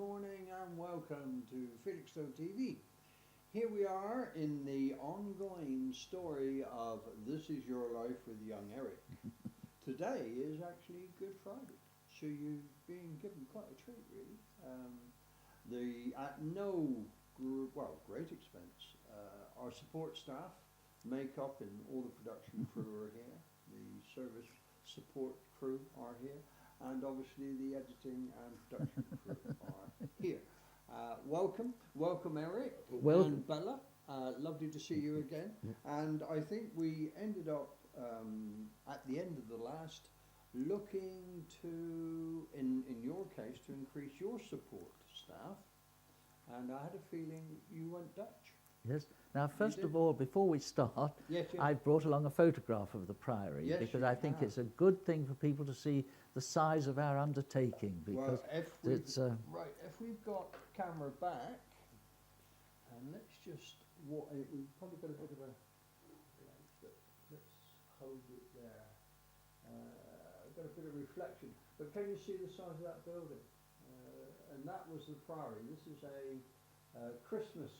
morning and welcome to Felixstowe TV. Here we are in the ongoing story of This Is Your Life with Young Eric. Today is actually Good Friday, so you've been given quite a treat really. At no great expense, our support staff, makeup and all the production crew are here, the service support crew are here, and obviously the editing and production crew are here. Welcome Eric and Bella. Lovely to see you again. And I think we ended up at the end of the last looking to, in your case, to increase your support staff. And I had a feeling you went Dutch. Yes. Now, first of all, before we start, I brought along a photograph of the Priory because I think it's a good thing for people to see the size of our undertaking. Because it's if we've got camera back, and let's just we've probably got a bit of a let's hold it there. I've got a bit of reflection, but can you see the size of that building? And that was the Priory. This is a Christmas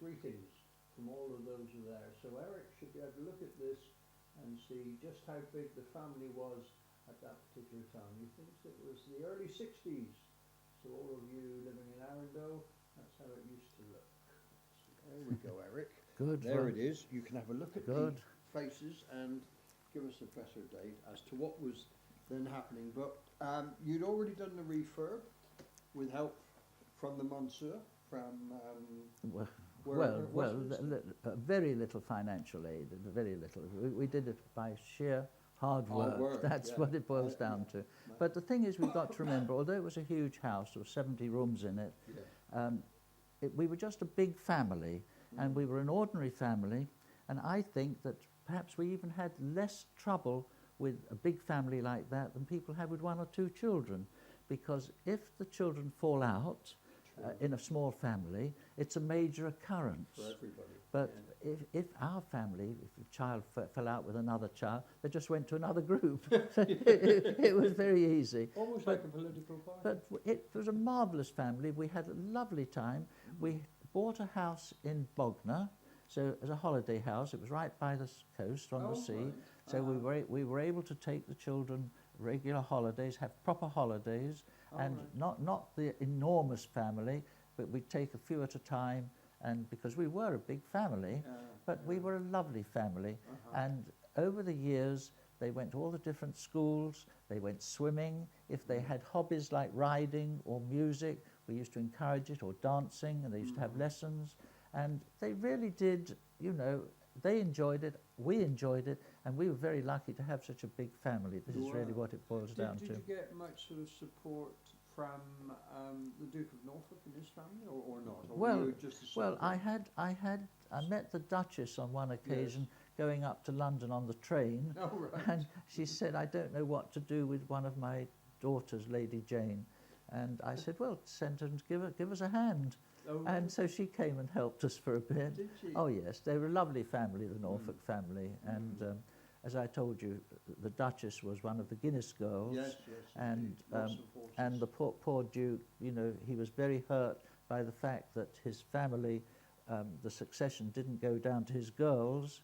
greetings from all of those who are there. So Eric should be able to look at this and see just how big the family was at that particular time. He thinks it was the early 60s. So all of you living in Arundel, that's how it used to look. So there we go, Eric. Good. There it is. You can have a look at the faces and give us a better date as to what was then happening. But you'd already done the refurb with help from the Monsieur. Very little financial aid, very little. We did it by sheer hard work. That's what it boils down to. But the thing is, we've got to remember, although it was a huge house, there were 70 rooms in it, we were just a big family, and we were an ordinary family, and I think that perhaps we even had less trouble with a big family like that than people have with one or two children, because if the children fall out, in a small family, it's a major occurrence. For everybody. But if our family, if a child fell out with another child, they just went to another group. It was very easy. Almost like a political party. But it was a marvellous family. We had a lovely time. We bought a house in Bognor, so as a holiday house. It was right by the coast on the sea. Right. So we were able to take the children regular holidays, have proper holidays, and not the enormous family, but we'd take a few at a time, and because we were a big family, we were a lovely family. And over the years, they went to all the different schools, they went swimming. If they had hobbies like riding or music, we used to encourage it, or dancing, and they used to have lessons. And they really did, they enjoyed it, we enjoyed it, and we were very lucky to have such a big family. This is really what it boils down to. Did you get much sort of support from the Duke of Norfolk and his family, or not? Or well, were you just I met the Duchess on one occasion going up to London on the train, and she said, "I don't know what to do with one of my daughters, Lady Jane," and I said, "Well, send her and give us a hand." And so she came and helped us for a bit. Did she? Oh yes, they were a lovely family, the Norfolk family, and as I told you, the Duchess was one of the Guinness girls, and the poor Duke, he was very hurt by the fact that his family, the succession didn't go down to his girls,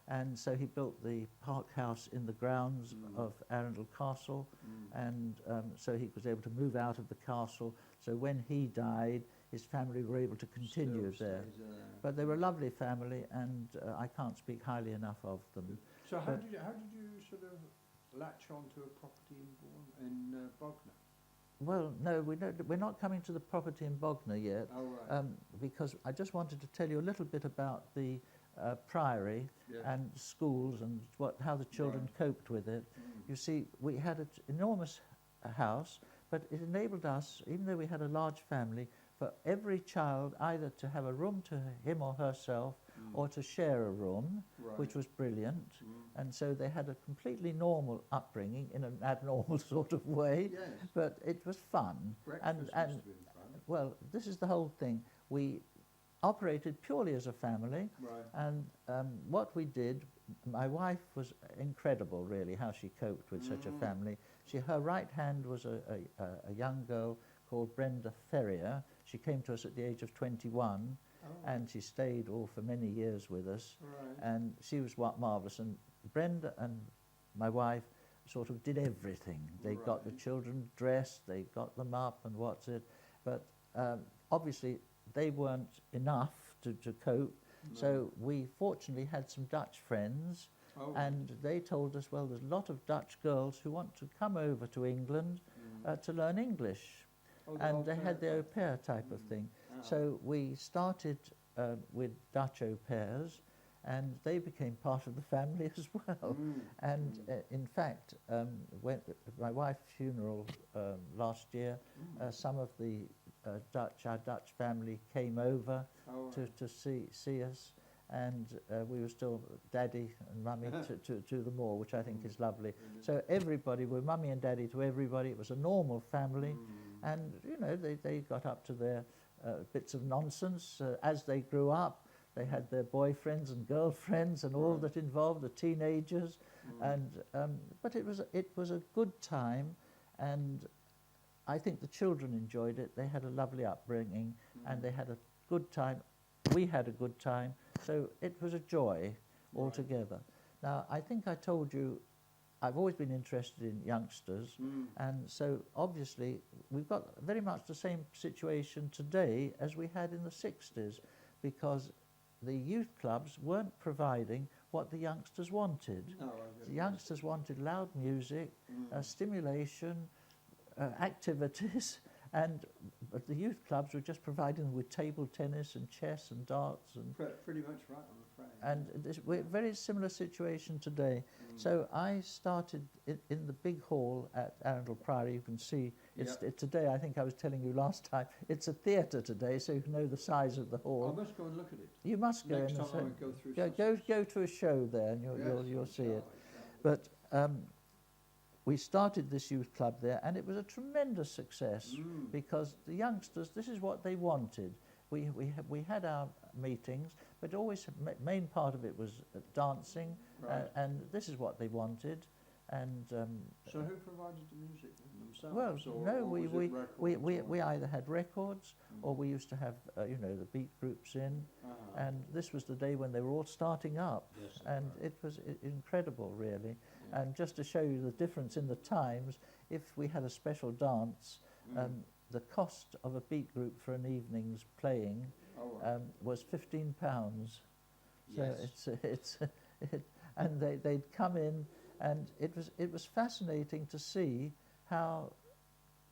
and so he built the park house in the grounds of Arundel Castle, and so he was able to move out of the castle. So when he died, his family were able to continue there. But they were a lovely family, and I can't speak highly enough of them. So how did you sort of latch onto a property in Bognor? Well, no, we're not coming to the property in Bognor yet, because I just wanted to tell you a little bit about the Priory and schools and how the children coped with it. You see, we had an enormous house, but it enabled us, even though we had a large family, for every child either to have a room to him or herself or to share a room, which was brilliant. And so they had a completely normal upbringing in an abnormal sort of way, but it was fun. Breakfast must have been fun. Well, this is the whole thing. We operated purely as a family, and what we did, my wife was incredible, really, how she coped with such a family. Her right hand was a young girl called Brenda Ferrier. She came to us at the age of 21, and she stayed for many years with us. Right. And she was marvellous. And Brenda and my wife sort of did everything. They got the children dressed, they got them up and what's it. But obviously they weren't enough to cope. No. So we fortunately had some Dutch friends, and they told us, well, there's a lot of Dutch girls who want to come over to England to learn English. And they had the au pair type of thing. So we started with Dutch au pairs, and they became part of the family as well. And in fact, when my wife's funeral last year, some of the our Dutch family came over to see us, and we were still daddy and mummy to them all, which I think is lovely. So everybody, we're mummy and daddy to everybody. It was a normal family, and you know, they got up to their bits of nonsense as they grew up. They had their boyfriends and girlfriends and all that involved, the teenagers, and but it was a good time, and I think the children enjoyed it. They had a lovely upbringing, and they had a good time. We had a good time, so it was a joy altogether. Now, I think I told you, I've always been interested in youngsters, and so obviously we've got very much the same situation today as we had in the 60s, because the youth clubs weren't providing what the youngsters wanted. The youngsters wanted loud music, stimulation, activities, but the youth clubs were just providing them with table tennis and chess and darts. And pretty much right, I'm afraid. And we're a very similar situation today. So I started in the big hall at Arundel Priory. You can see it's today, I think I was telling you last time, it's a theatre today, so you can know the size of the hall. I must go and look at it. You must go. Next time I go through go to a show there, and you'll see it. But we started this youth club there, and it was a tremendous success because the youngsters, this is what they wanted. We had our meetings, but always main part of it was dancing, and this is what they wanted. And so who provided the music Well, themselves? no, we either had records or we used to have you know, the beat groups in, and this was the day when they were all starting up, and it was incredible, really. And just to show you the difference in the times, if we had a special dance, the cost of a beat group for an evening's playing was £15. So and they'd come in, and it was fascinating to see how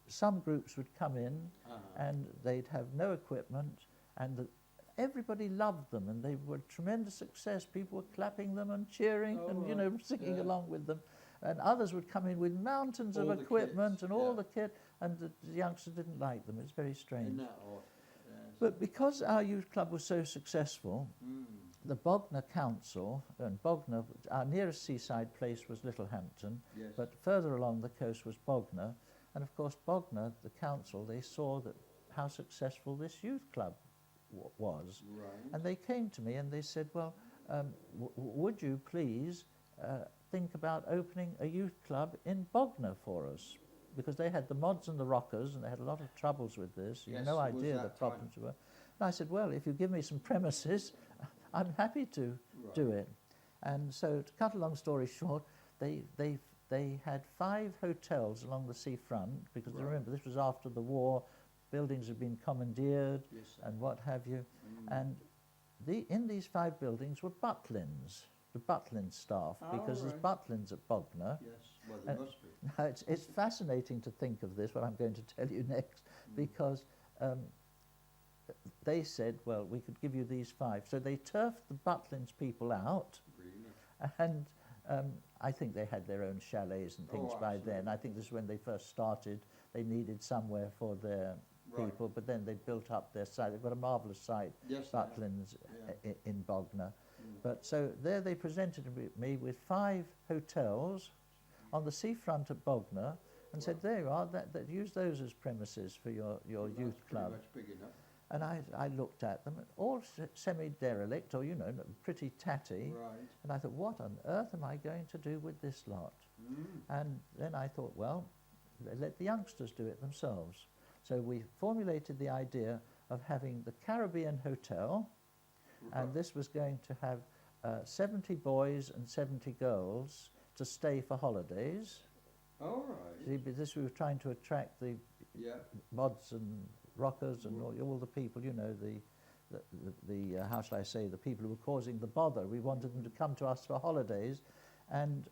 some groups would come in and they'd have no equipment, and everybody loved them, and they were tremendous success. People were clapping them and cheering and you know, singing along with them. And others would come in with mountains of equipment and all the kit, and the youngsters didn't like them. It's very strange. But because our youth club was so successful, the Bognor Council, and Bognor, our nearest seaside place was Littlehampton, but further along the coast was Bognor. And of course Bognor, the council, they saw that how successful this youth club was. And they came to me and they said, well, would you please think about opening a youth club in Bognor for us? Because they had the mods and the rockers, and they had a lot of troubles with this. You had no idea the problems were. And I said, well, if you give me some premises, I'm happy to do it. And so, to cut a long story short, they had 5 hotels along the seafront, because remember, this was after the war, buildings had been commandeered and what have you. And in these 5 buildings were Butlins, the Butlin staff, because there's Butlins at Bognor. Well, there must be. Now, it's fascinating to think of this, what I'm going to tell you next, because they said, well, we could give you these 5. So they turfed the Butlins people out, and I think they had their own chalets and things by then. I think this is when they first started. They needed somewhere for their people, but then they built up their site. They've got a marvellous site, Butlins, in Bognor. But so there they presented me with 5 hotels on the seafront at Bognor, and said, there you are, use those as premises for your youth club. Pretty much big enough. And I looked at them, all semi-derelict, or, you know, pretty tatty. And I thought, what on earth am I going to do with this lot? And then I thought, well, let the youngsters do it themselves. So we formulated the idea of having the Caribbean Hotel, and this was going to have 70 boys and 70 girls to stay for holidays. All right. See, but this we were trying to attract the mods and rockers and all the people, you know, how shall I say, the people who were causing the bother. We wanted them to come to us for holidays, and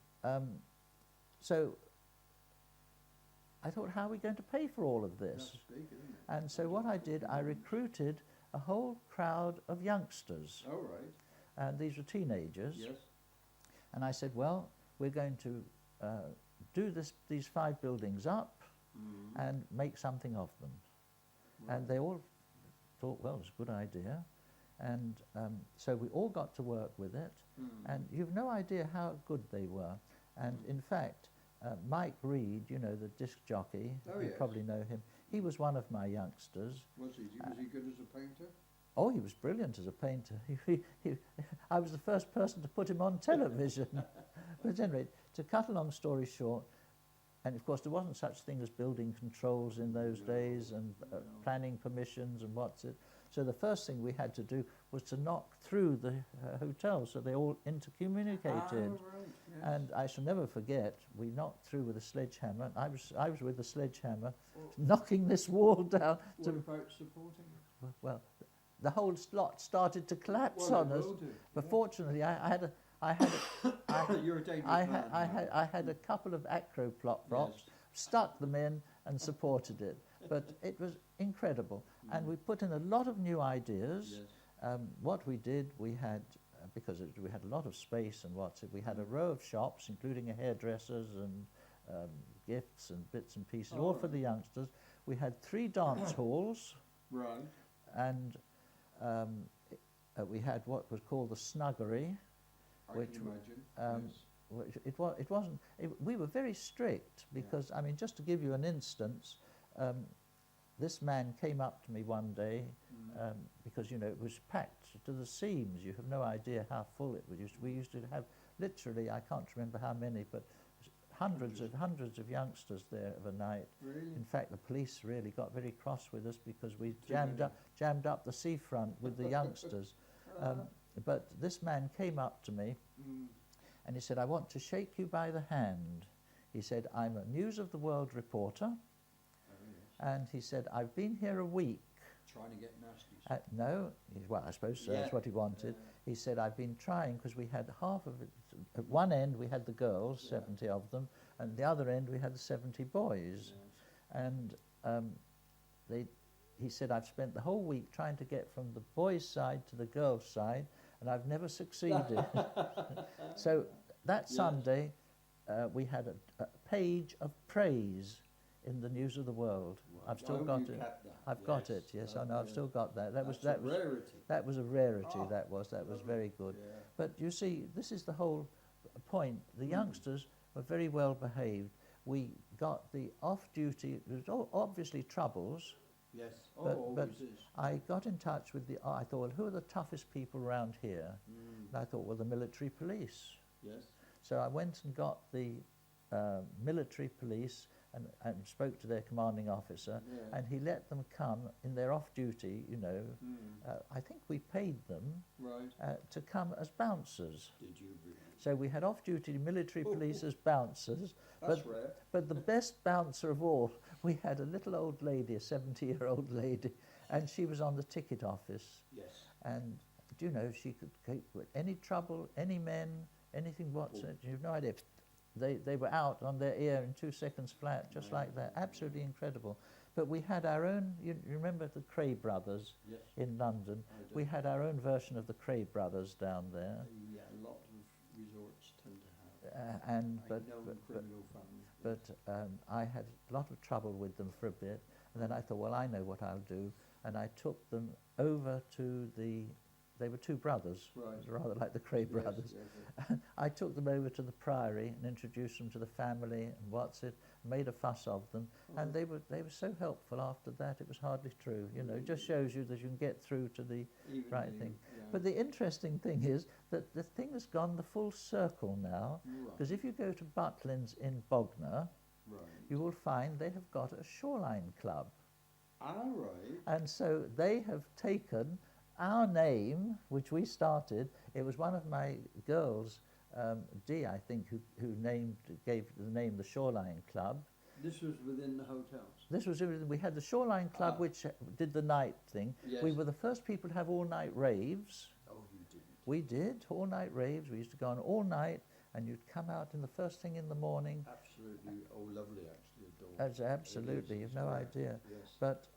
so I thought, how are we going to pay for all of this? That's big, isn't it? And so what I did, I recruited a whole crowd of youngsters, All right. and these were teenagers. Yes. And I said, well, we're going to do these 5 buildings up and make something of them. Right. And they all thought, well, it's a good idea. And so we all got to work with it. And you've no idea how good they were. And in fact, Mike Reed, you know, the disc jockey, Oh, you yes. probably know him, he was one of my youngsters. Was he good as a painter? Oh, he was brilliant as a painter. I was the first person to put him on television. But anyway, to cut a long story short, and of course there wasn't such thing as building controls in those days, and planning permissions and what's it. So the first thing we had to do was to knock through the hotel so they all intercommunicated. Right, yes. And I shall never forget, we knocked through with a sledgehammer. I was with the sledgehammer, knocking this wall down. What about supporting it? Well, the whole lot started to collapse Well, on it us. will do, But yeah. fortunately, You're a dangerous I man. had a couple of acro props, Yes. stuck them in and supported it. But it was incredible. And we put in a lot of new ideas. Yes. What we did, we had, because we had a lot of space and we had a row of shops, including a hairdressers and gifts and bits and pieces, all for the youngsters. We had 3 dance halls. Right. And we had what was called the snuggery, I which can imagine. Yes. it wasn't. We were very strict because I mean, just to give you an instance, this man came up to me one day because you know it was packed to the seams. You have no idea how full it was. We used to have literally, I can't remember how many, but hundreds of youngsters there of a night. Really? In fact, the police really got very cross with us because we jammed up the seafront with the youngsters. But this man came up to me and he said, I want to shake you by the hand. He said, I'm a News of the World reporter. Oh, yes. And he said, I've been here a week. Trying to get nasty. No, well, I suppose so, that's what he wanted. He said, I've been trying, because we had half of it. At one end we had the girls, 70 of them, and the other end we had the 70 boys. Yes. And he said, I've spent the whole week trying to get from the boys' side to the girls' side, and I've never succeeded. So that Sunday, we had a page of praise in the News of the World. Right. I've still Oh, got you it. kept that. I've got it. Yes, I know. I've still got that. That was rarity. that was a rarity. Oh, that was very good. Yeah. But you see, this is the whole point. The youngsters were very well behaved. We got the off-duty. There was obviously troubles. Yes. But Always is. I got in touch with I thought, well, who are the toughest people around here? And I thought, well, the military police. Yes. So I went and got the military police and spoke to their commanding officer, and he let them come in their off-duty, you know. I think we paid them to come as bouncers. Did you really? So we had off-duty military police as bouncers. That's rare. But the best bouncer of all, we had a little old lady, a 70-year-old lady, and she was on the ticket office. Yes. And do you know, she could cope with any trouble, any men, anything whatsoever. You have no idea. They were out on their ear in 2 seconds flat, just like that. Absolutely incredible. But we had our own, you remember the Cray Brothers in London? We had our own version of the Cray Brothers down there. Yeah, a lot of resorts tend to have. Criminal families. But I had a lot of trouble with them for a bit. And then I thought, well, I know what I'll do. And I took them over to they were 2 brothers, rather like the Cray brothers. Yes. I took them over to the Priory and introduced them to the family and made a fuss of them, and they were so helpful after that. It was hardly true, you know. It just shows you that you can get through to the right thing. Yeah. But the interesting thing is that the thing has gone the full circle now, because if you go to Butlins in Bognor, you will find they have got a shoreline club. All right. And so they have taken our name, which we started. It was one of my girls, Dee, I think, who gave the name the Shoreline Club. This was within the hotels. This was, we had the Shoreline Club, which did the night thing. Yes. We were the first people to have all-night raves. Oh, you didn't. We did all-night raves. We used to go on all night, and you'd come out in the first thing in the morning. Absolutely. Oh, lovely, actually. Adorable. That's absolutely, you've no idea. Yes. But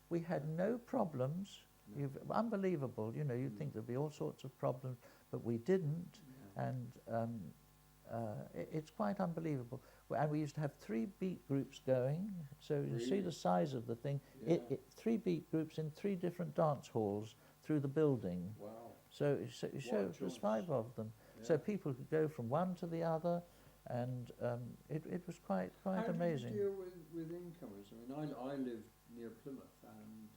we had no problems. No. Unbelievable. You know, you'd think there'd be all sorts of problems, but we didn't. No. And it's quite unbelievable. And we used to have 3 beat groups going. So you see the size of the thing. Yeah. 3 beat groups in 3 different dance halls through the building. Wow. So there's 5 of them. Yeah. So people could go from one to the other, and it was quite amazing. How do you deal with incomers? I mean, I live near Plymouth, and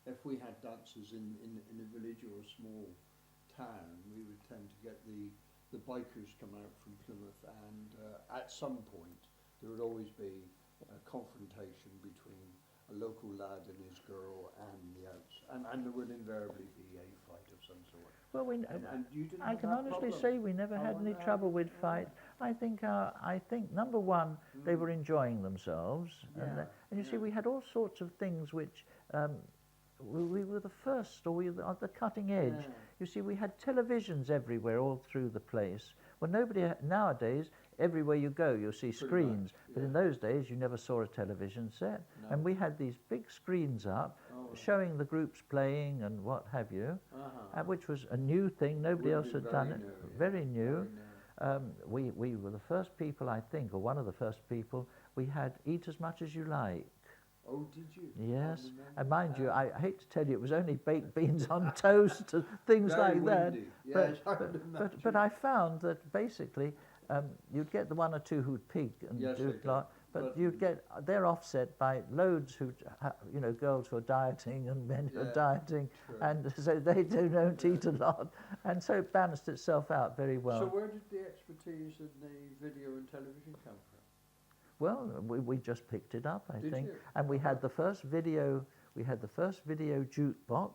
if we had dances in a village or a small town, we would tend to get the bikers come out from Plymouth, and at some point there would always be a confrontation between a local lad and his girl and the outs, and there would invariably be a fight of some sort. Well, and you didn't I have can that honestly problem? say we never had any trouble with fights. I think number one, they were enjoying themselves, and you see, we had all sorts of things which we were the first, or we were at the cutting edge. Yeah. You see, we had televisions everywhere, all through the place. Well, nowadays, everywhere you go, you'll see screens. Much, but in those days, you never saw a television set. No. And we had these big screens up, showing the groups playing and what have you, which was a new thing. Nobody else had done it. Very new. We were the first people, I think, or one of the first people, we had Eat As Much As You Like. Oh, did you? Yes, and mind you, I hate to tell you, it was only baked beans on toast and things like that. Yes, but I found that basically you'd get the 1 or 2 who'd pig and do a lot, but you'd get, they're offset by loads who, girls who are dieting and men who are dieting, and so they don't eat a lot, and so it balanced itself out very well. So where did the expertise in the video and television come from? Well, we just picked it up, I think, you? and we had the first video. We had the first video jukebox.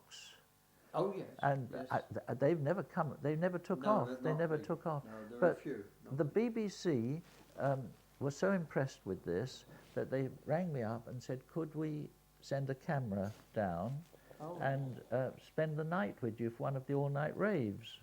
Oh yes. And yes. They've never come. They never took off. They never took off. No, there but are a few. the BBC was so impressed with this that they rang me up and said, "Could we send a camera down and spend the night with you for one of the all-night raves?"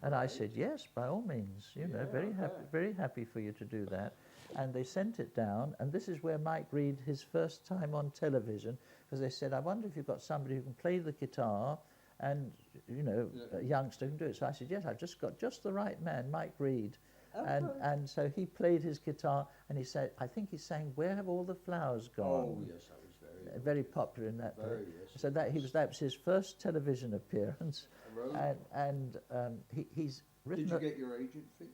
And I said, "Yes, by all means. Very happy for you to do that." And they sent it down, and this is where Mike Reed, his first time on television, because they said, "I wonder if you've got somebody who can play the guitar, and a youngster can do it." So I said, "Yes, I've just got just the right man, Mike Reed." And so he played his guitar, and he said, I think he sang "Where Have All the Flowers Gone?" Oh yes, that was very popular in that very, day. yes. So that was his first television appearance, and he's written. Did you get your agent fee?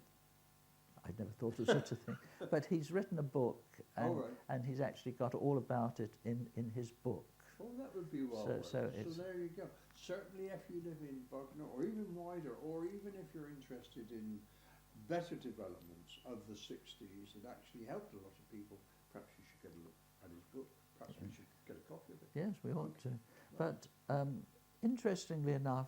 I'd never thought of such a thing. But he's written a book, and he's actually got all about it in his book. Oh, that would be well. So there you go. Certainly if you live in Bognor, or even wider, or even if you're interested in better developments of the 60s that actually helped a lot of people, perhaps you should get a look at his book. Perhaps we should get a copy of it. Yes, we ought to. But interestingly enough,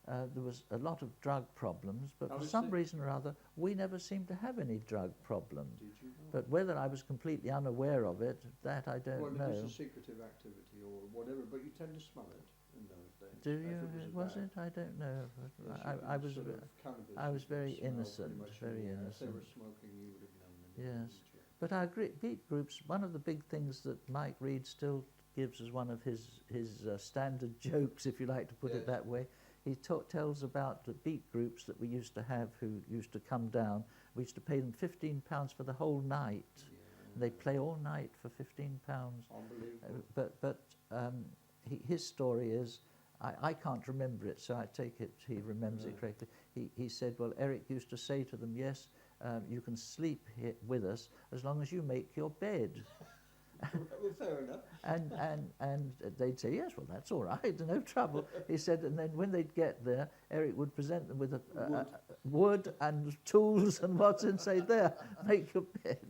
there was a lot of drug problems, but for some reason or other, we never seemed to have any drug problems. Did you? But whether I was completely unaware of it, that I don't know. Well, it was a secretive activity or whatever, but you tend to smell it in those days. Do you? Was it? I don't know. Yes, I was very innocent, very innocent. If they were smoking, you would have known them. Yes. But our beat groups, one of the big things that Mike Reed still gives as one of his standard jokes, if you like to put it that way, he tells about the beat groups that we used to have who used to come down. We used to pay them £15 for the whole night. And they play all night for £15. Unbelievable. His story is, I can't remember it, so I take it he remembers it correctly. He said, well, Eric used to say to them, yes, you can sleep here with us as long as you make your bed. Well, fair enough. And they'd say, yes, well, that's all right, no trouble. He said, and then when they'd get there, Eric would present them with wood and tools and what's and say, there, make your bed.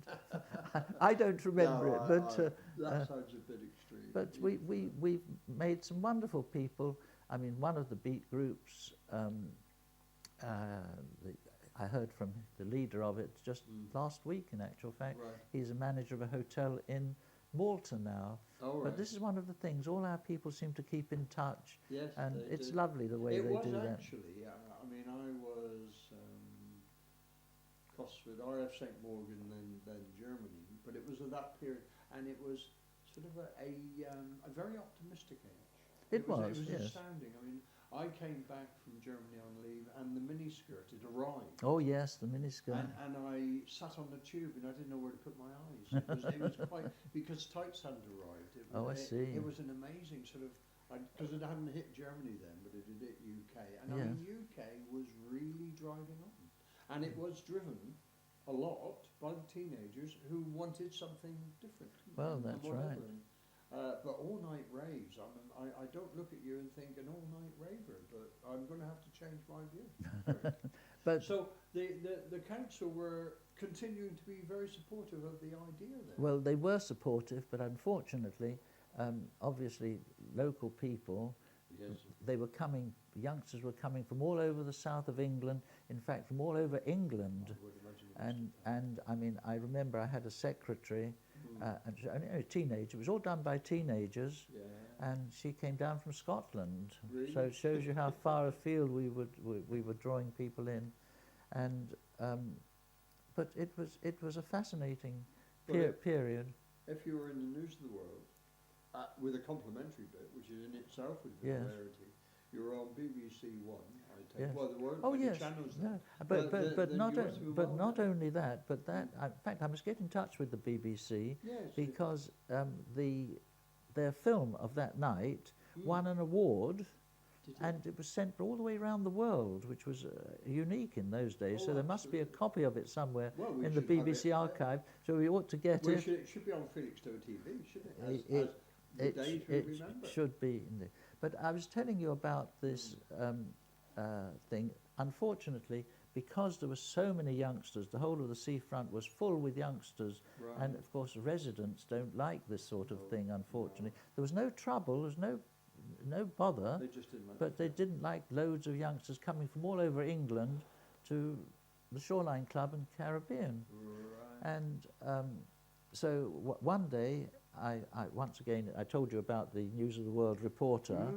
I don't remember it, but that sounds a bit extreme. but we've made some wonderful people. I mean, one of the beat groups, I heard from the leader of it just last week, in actual fact. Right. He's a manager of a hotel in Malta now. Oh, but this is one of the things, all our people seem to keep in touch. Yes, and they it's do. lovely the way It they was do that. actually, I mean, I was Cosford, RF St Morgan, then Germany, but it was at that period, and it was sort of a very optimistic age. It was, yes. Astounding. I mean, I came back from Germany on leave, and the miniskirt had arrived. Oh yes, the miniskirt. And I sat on the tube, and I didn't know where to put my eyes. It was quite, because tights hadn't arrived. I see. It was an amazing sort of, because it hadn't hit Germany then, but it had hit UK. And I mean, UK was really driving on. And it was driven a lot by the teenagers who wanted something different. Well, that's right. But all-night raves, I mean, I don't look at you and think an all-night raver, but I'm going to have to change my view. But so the council were continuing to be very supportive of the idea then? Well, they were supportive, but unfortunately, obviously, local people, yes. They were coming, youngsters were coming from all over the south of England, in fact, from all over England. And I mean, I remember I had a secretary, and a teenager. It was all done by teenagers, and she came down from Scotland. Really? So it shows you how far afield we were drawing people in, and but it was a fascinating period. If you were in the News of the World, with a complimentary bit, which is in itself a rarity, you were on BBC One. I take well, there weren't many channels then. But not only that, but that in fact I must get in touch with the BBC because their film of that night won an award. And it was sent all the way around the world, which was unique in those days. So there must be a copy of it somewhere in the BBC archive. So we ought to get it. It should be on Felixstowe TV, shouldn't it? It should be. But I was telling you about this thing. Unfortunately, because there were so many youngsters, the whole of the seafront was full with youngsters. Right. And of course, residents don't like this sort of thing, unfortunately. There was no trouble, there was no bother, but they didn't like loads of youngsters coming from all over England to the Shoreline Club and Caribbean. Right. And so one day, once again, I told you about the News of the World reporter.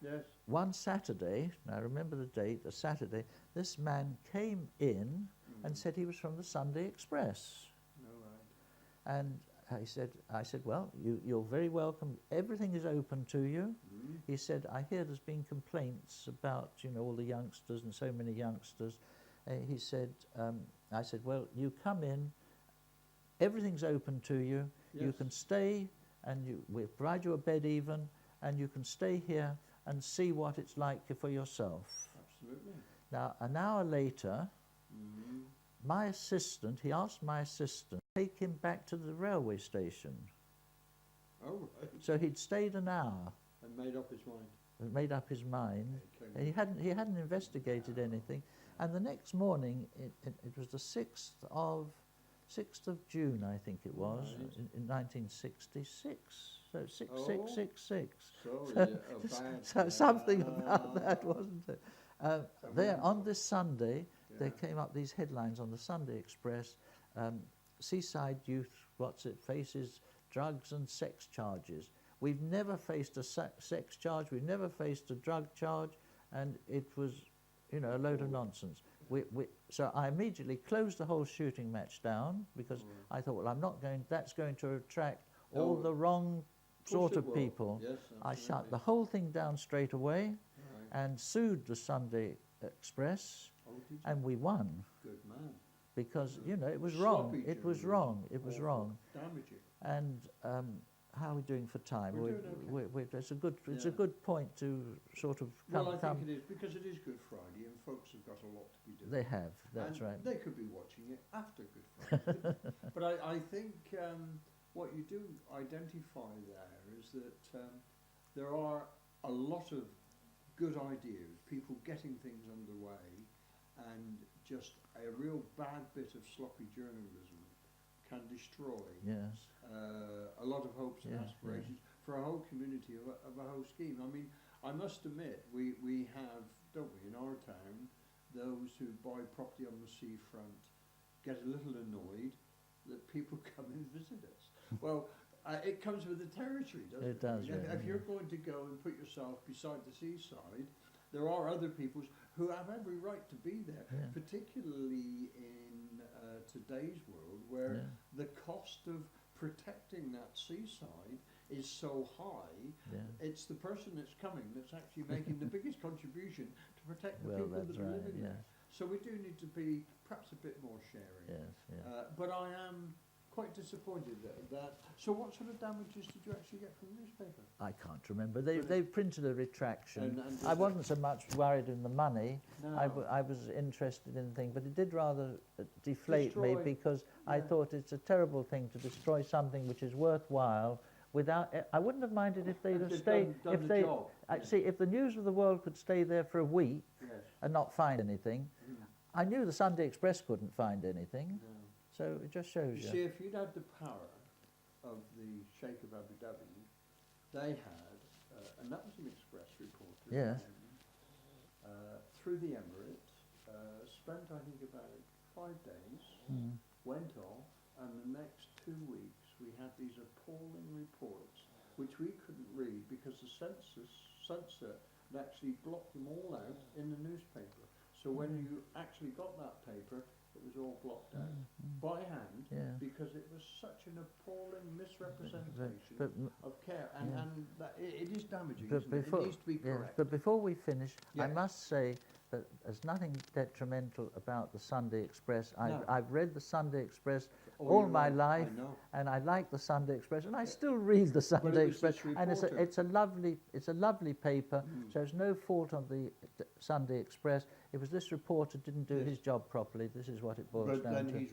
Yes. One Saturday, and I remember the date, a Saturday, this man came in and said he was from the Sunday Express. Right. And I said, well, you're very welcome. Everything is open to you. He said, I hear there's been complaints about, all the youngsters and so many youngsters. He said, I said, well, you come in, everything's open to you. Yes. You can stay, and we'll provide you a bed even, and you can stay here and see what it's like for yourself. Absolutely. Now, an hour later, my assistant, he asked my assistant to take him back to the railway station. Oh, right. So he'd stayed an hour. And made up his mind. And made up his mind. He hadn't investigated anything. And the next morning, it was the 6th of June, I think it was, in 1966. So 6666. So something about that, wasn't it? There on this Sunday, there came up these headlines on the Sunday Express. Seaside youth, faces drugs and sex charges. We've never faced a sex charge. We've never faced a drug charge, and it was, a load of nonsense. So I immediately closed the whole shooting match down because I thought, well, that's going to attract all the wrong sort of people. Yes, I shut the whole thing down straight away and sued the Sunday Express, and we won. Good man. Because, it was wrong. It was wrong. It was wrong. Damaging. And how are we doing for time? It's a good point to sort of come. Well, I think it is, because it is Good Friday and folks have got a lot to be doing. They have, that's right. They could be watching it after Good Friday. But I think what you do identify there is that there are a lot of good ideas, people getting things underway, and just a real bad bit of sloppy journalism can destroy Yes. a lot of hopes and Yeah, aspirations for a whole community of a whole scheme. I mean, I must admit, we have, don't we, in our town, those who buy property on the seafront get a little annoyed that people come and visit us. Well, it comes with the territory, doesn't it? It does, I mean, yeah, if you're going to go and put yourself beside the seaside, there are other people who have every right to be there, Yeah. particularly in today's world where Yeah. the cost of protecting that seaside is so high. Yeah. It's the person that's coming that's actually making the biggest contribution to protect the Well, people that's that are right. living there. Yes. So we do need to be perhaps a bit more sharing. Yes. Yeah. But I am quite disappointed that. So what sort of damages did you actually get from the newspaper? I can't remember. They printed a retraction. And I wasn't so much worried in the money. No. I was interested in the thing, but it did rather deflate me Destroy, because I yeah. thought it's a terrible thing to destroy something which is worthwhile. Without, I wouldn't have minded if they'd If have they'd stayed. done If the they, job, yeah. see, if the News of the World could stay there for a week Yes. and not find anything, I knew the Sunday Express couldn't find anything. No. So it just shows You you. see, if you'd had the power of the Sheikh of Abu Dhabi, they had, and that was an Express reporter, Yes. through the Emirates, spent I think about 5 days, Mm. went off, and the next 2 weeks we had these appalling reports which we couldn't read because the censor had actually blocked them all out in the newspaper. So when you actually got that paper, it was all blocked out by hand Yeah. because it was such an appalling misrepresentation But of care, and, Yeah. and that, it is damaging, But isn't it? before, It needs to be yes, correct. but before we finish, I Yes. must say that there's nothing detrimental about the Sunday Express. No. I've read the Sunday Express All all your my life, life, I know. and I like the Sunday Express, and I still read the Sunday was Express. this And reporter. it's a lovely paper. So there's no fault on the Sunday Express. It was this reporter didn't do Yes. his job properly. This is what it boils But down then to. he's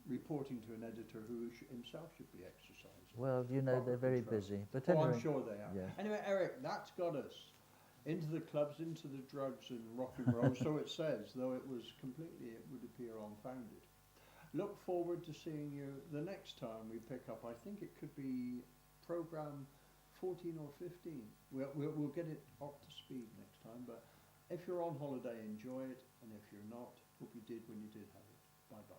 reporting to an editor who himself should be exercising. Well, you know, proper they're very control. busy. But Oh, anyway, I'm sure they are. yes. Anyway, Eric, that's got us into the clubs, into the drugs and rock and roll, so it says, though it was completely, it would appear unfounded. Look forward to seeing you the next time we pick up. I think it could be programme 14 or 15. We'll get it up to speed next time, but if you're on holiday, enjoy it, and if you're not, hope you did when you did have it. Bye-bye.